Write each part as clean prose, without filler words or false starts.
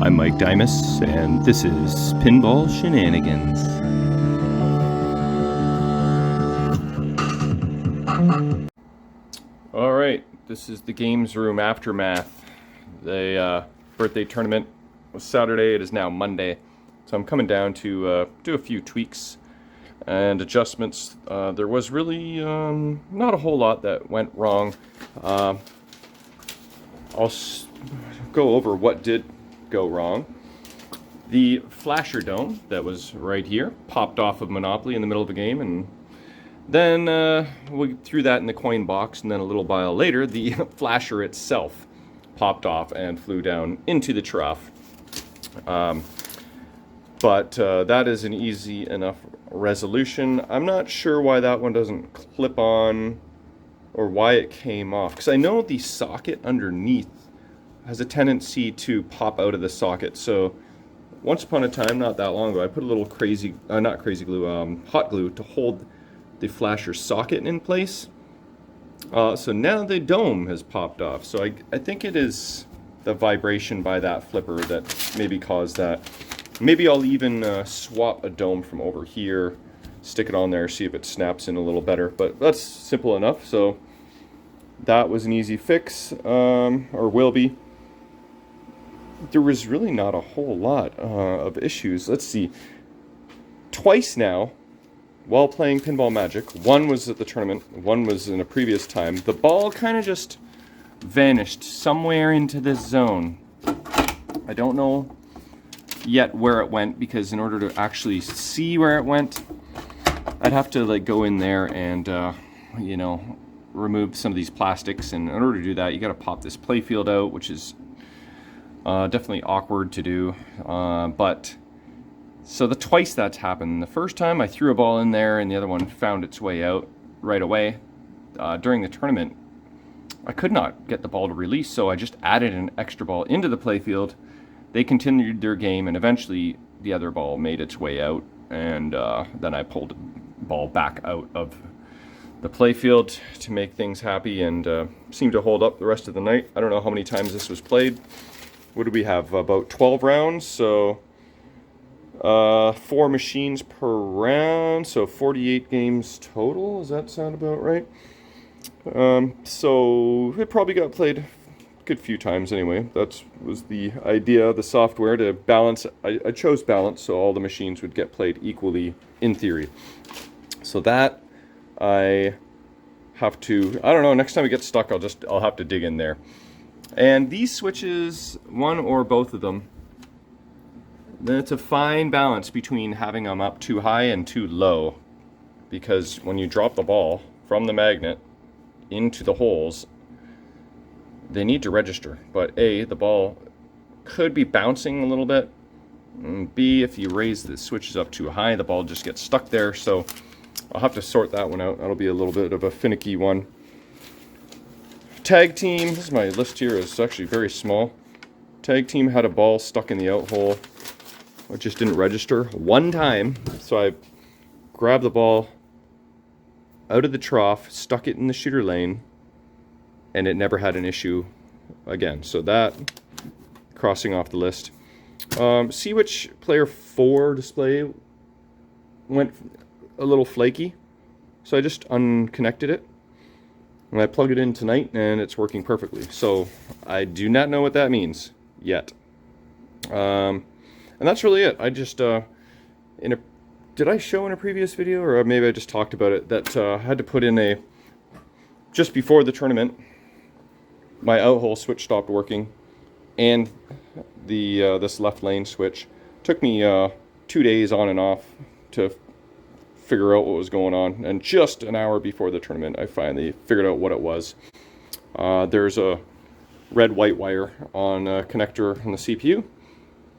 I'm Mike Dimas, and this is Pinball Shenanigans. Alright, this is the games room aftermath. The birthday tournament was Saturday, it is now Monday. So I'm coming down to do a few tweaks and adjustments. There was really not a whole lot that went wrong. I'll go over what did go wrong. The flasher dome that was right here popped off of Monopoly in the middle of the game, and then we threw that in the coin box, and then a little while later the flasher itself popped off and flew down into the trough. But that is an easy enough resolution. I'm not sure why that one doesn't clip on or why it came off, because I know the socket underneath has a tendency to pop out of the socket. So once upon a time, not that long ago, I put a little hot glue to hold the flasher socket in place. So now the dome has popped off. So I think it is the vibration by that flipper that maybe caused that. Maybe I'll even swap a dome from over here, stick it on there, see if it snaps in a little better. But that's simple enough. So that was an easy fix, or will be. There was really not a whole lot of issues. Let's see. Twice now, while playing Pinball Magic, one was at the tournament, one was in a previous time, the ball kind of just vanished somewhere into this zone. I don't know yet where it went, because in order to actually see where it went, I'd have to go in there and remove some of these plastics. And in order to do that, you got to pop this playfield out, which is definitely awkward to do. But so the twice that's happened. The first time I threw a ball in there and the other one found its way out right away. During the tournament, I could not get the ball to release, so I just added an extra ball into the playfield. They continued their game, and eventually the other ball made its way out, and then I pulled the ball back out of the playfield to make things happy, and seemed to hold up the rest of the night. I don't know how many times this was played. What do we have? About 12 rounds, so 4 machines per round, so 48 games total. Does that sound about right? So it probably got played a good few times anyway. That was the idea of the software, to balance. I chose balance, so all the machines would get played equally in theory. So that I have to, I don't know, next time it gets stuck, I'll have to dig in there. And these switches, one or both of them, it's a fine balance between having them up too high and too low, because when you drop the ball from the magnet into the holes, they need to register. But A, the ball could be bouncing a little bit. And B, if you raise the switches up too high, the ball just gets stuck there. So I'll have to sort that one out. That'll be a little bit of a finicky one. Tag team, this is my list here, is actually very small. Tag team had a ball stuck in the out hole. It just didn't register one time. So I grabbed the ball out of the trough, stuck it in the shooter lane, and it never had an issue again. So that, crossing off the list. Seawitch Player 4 display went a little flaky, so I just unconnected it. And I plugged it in tonight, and it's working perfectly. So I do not know what that means yet. And that's really it. I just, did I show in a previous video, or maybe I just talked about it, that I had to put in just before the tournament, my out hole switch stopped working, and this left lane switch. Took me 2 days on and off to figure out what was going on, and just an hour before the tournament I finally figured out what it was. There's a red-white wire on a connector on the CPU,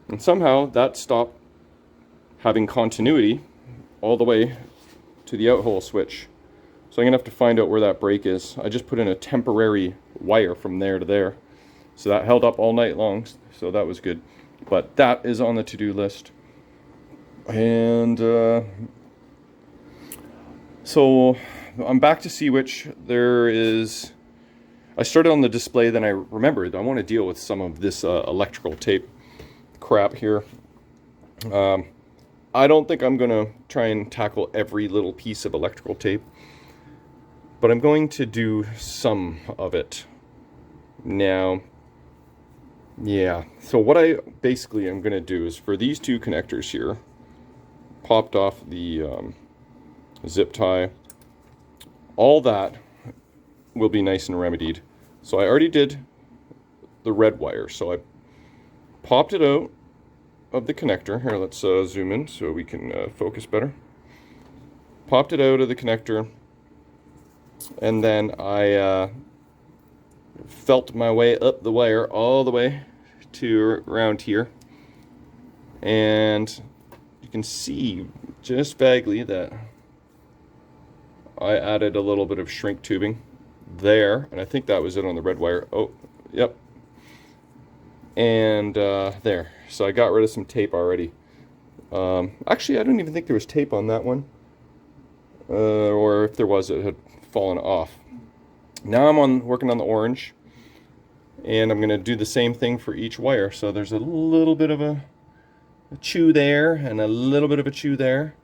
and somehow that stopped having continuity all the way to the out hole switch. So I'm gonna have to find out where that break is. I just put in a temporary wire from there to there, so that held up all night long, so that was good. But that is on the to-do list. And so I'm back to Seawitch. I started on the display, then I remembered I want to deal with some of this electrical tape. crap here. I don't think I'm going to try and tackle every little piece of electrical tape, but I'm going to do some of it. Now, yeah, so what I basically am going to do is for these two connectors here, popped off the zip tie, all that will be nice and remedied. So I already did the red wire, so I popped it out of the connector. Here, let's zoom in so we can focus better. Popped it out of the connector, and then I felt my way up the wire all the way to around here, and you can see just vaguely that I added a little bit of shrink tubing there, and I think that was it on the red wire. Oh, yep. And there. So I got rid of some tape already. Actually, I don't even think there was tape on that one. Or if there was, it had fallen off. Now I'm working on the orange. And I'm going to do the same thing for each wire. So there's a little bit of a chew there and a little bit of a chew there.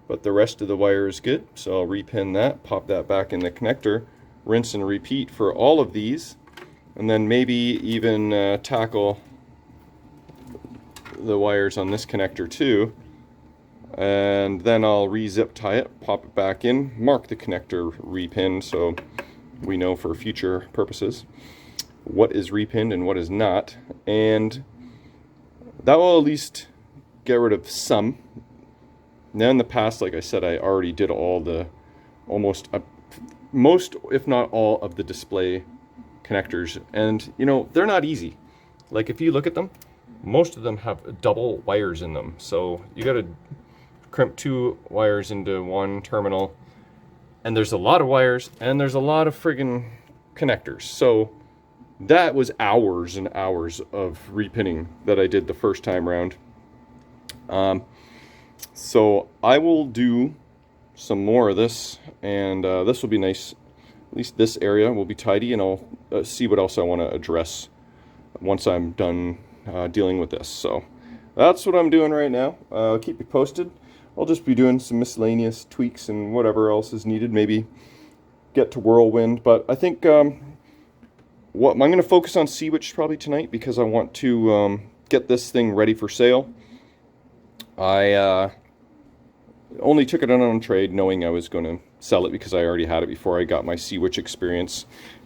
But the rest of the wire is good. So I'll repin that, pop that back in the connector, rinse and repeat for all of these. And then maybe even tackle the wires on this connector too. And then I'll re-zip tie it, pop it back in, mark the connector repinned so we know for future purposes what is repinned and what is not. And that will at least get rid of some. Now in the past, like I said, I already did all the, most if not all of the display connectors, and you know, they're not easy. Like if you look at them, most of them have double wires in them, so you got to crimp 2 wires into one terminal, and there's a lot of wires and there's a lot of friggin' connectors. So that was hours and hours of repinning that I did the first time around. So I will do some more of this, and this will be nice. At least this area will be tidy, and I'll see what else I want to address once I'm done dealing with this. So that's what I'm doing right now. I'll keep you posted. I'll just be doing some miscellaneous tweaks and whatever else is needed. Maybe get to Whirlwind, but I think what I'm going to focus on Seawitch probably tonight, because I want to get this thing ready for sale. I only took it on trade knowing I was going to sell it because I already had it before I got my Seawitch experience,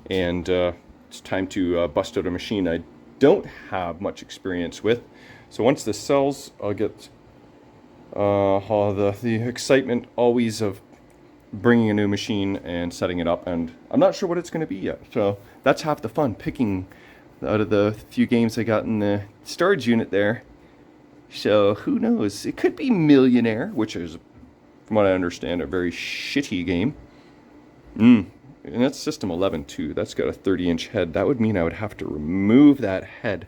and it's time to bust out a machine I don't have much experience with. So once this sells, I'll get the excitement always of bringing a new machine and setting it up, and I'm not sure what it's going to be yet. So that's half the fun, picking out of the few games I got in the storage unit there. So who knows? It could be Millionaire, which is, from what I understand, a very shitty game. And that's System 11 too. That's got a 30-inch head. That would mean I would have to remove that head.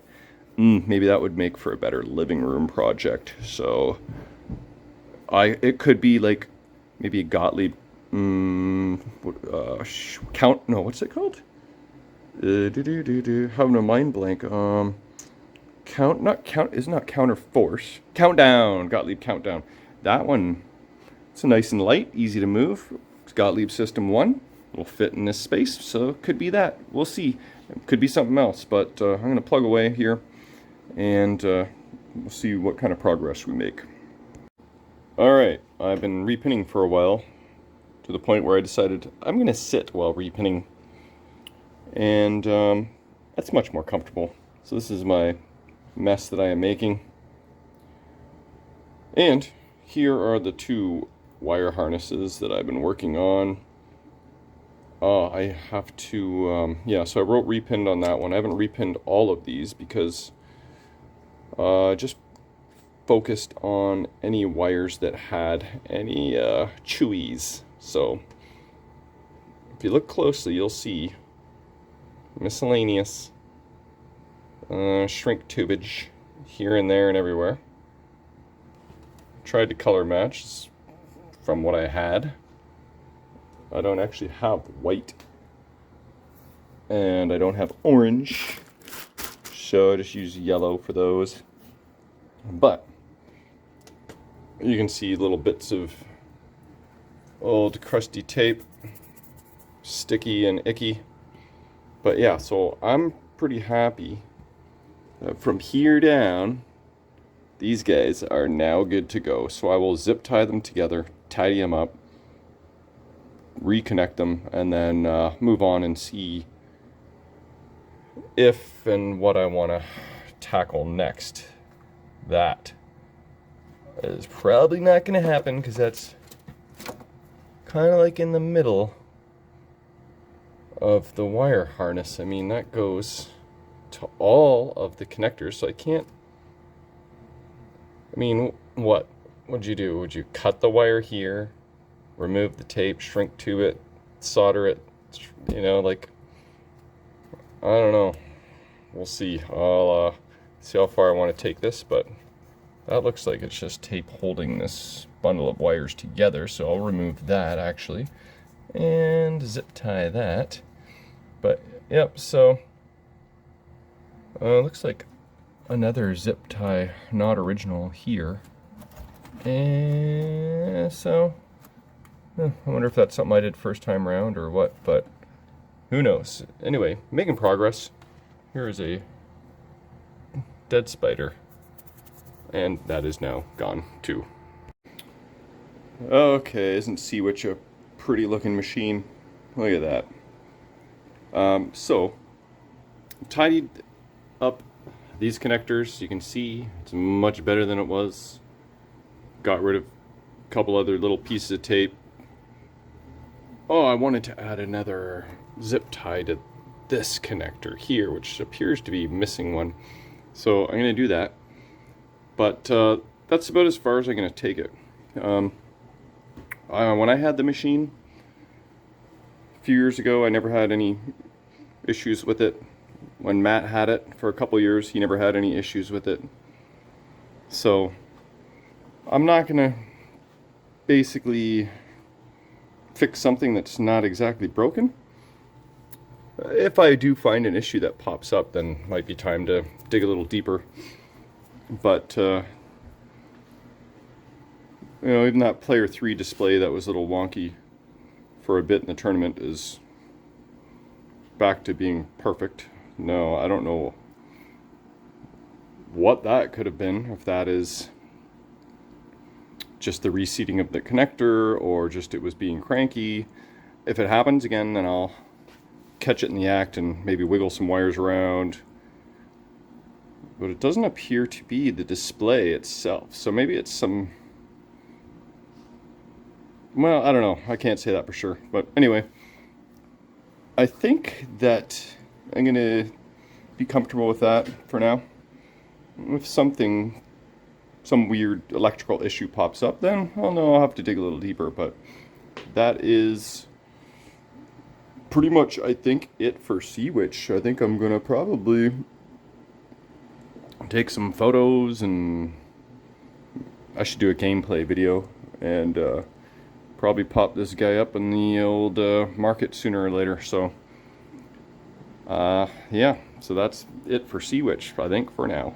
Maybe that would make for a better living room project. So it could be like maybe a Gottlieb count. No, what's it called? Having a mind blank. Not Counter Force. Countdown. Gottlieb Countdown. That one. It's nice and light, easy to move. It's Gottlieb System 1. It'll fit in this space, so it could be that. We'll see. It could be something else, but I'm going to plug away here, and we'll see what kind of progress we make. Alright, I've been repinning for a while, to the point where I decided I'm going to sit while repinning, and that's much more comfortable. So this is my mess that I am making. And here are the 2 wire harnesses that I've been working on. I have to, so I wrote repinned on that one. I haven't repinned all of these because just focused on any wires that had any chewies. So if you look closely, you'll see miscellaneous shrink tubage here and there and everywhere. Tried to color match from what I had. I don't actually have white, and I don't have orange, so I just use yellow for those. But you can see little bits of old crusty tape, sticky and icky. But yeah, so I'm pretty happy that from here down, these guys are now good to go. So I will zip tie them together, tidy them up, reconnect them, and then move on and see if and what I want to tackle next. That is probably not going to happen because that's kind of like in the middle of the wire harness. I mean, that goes to all of the connectors, so I can't. I mean, what would you do? Would you cut the wire here, remove the tape, shrink tube it, solder it? You know, like, I don't know. We'll see. I'll see how far I want to take this, but that looks like it's just tape holding this bundle of wires together, so I'll remove that actually and zip tie that. But yep, so looks like another zip tie not original here, and so I wonder if that's something I did first time around or what, but who knows. Anyway, making progress. Here is a dead spider, and that is now gone too. Okay, isn't Seawitch a pretty looking machine? Look at that. So tidied up these connectors. You can see it's much better than it was. Got rid of a couple other little pieces of tape. Oh, I wanted to add another zip tie to this connector here, which appears to be missing one. So I'm going to do that. But that's about as far as I'm going to take it. When I had the machine a few years ago, I never had any issues with it. When Matt had it for a couple years, he never had any issues with it. So I'm not going to basically fix something that's not exactly broken. If I do find an issue that pops up, then it might be time to dig a little deeper. But you know, even that player 3 display that was a little wonky for a bit in the tournament is back to being perfect. No, I don't know what that could have been, if that is just the reseating of the connector or just it was being cranky. If it happens again, then I'll catch it in the act and maybe wiggle some wires around. But it doesn't appear to be the display itself, so maybe it's some, well, I don't know, I can't say that for sure. But anyway, I think that I'm gonna be comfortable with that for now. If some weird electrical issue pops up, then I'll know I'll have to dig a little deeper. But that is pretty much, I think, it for Seawitch. I think I'm gonna probably take some photos, and I should do a gameplay video and probably pop this guy up in the old market sooner or later. So yeah, so that's it for Seawitch, I think, for now.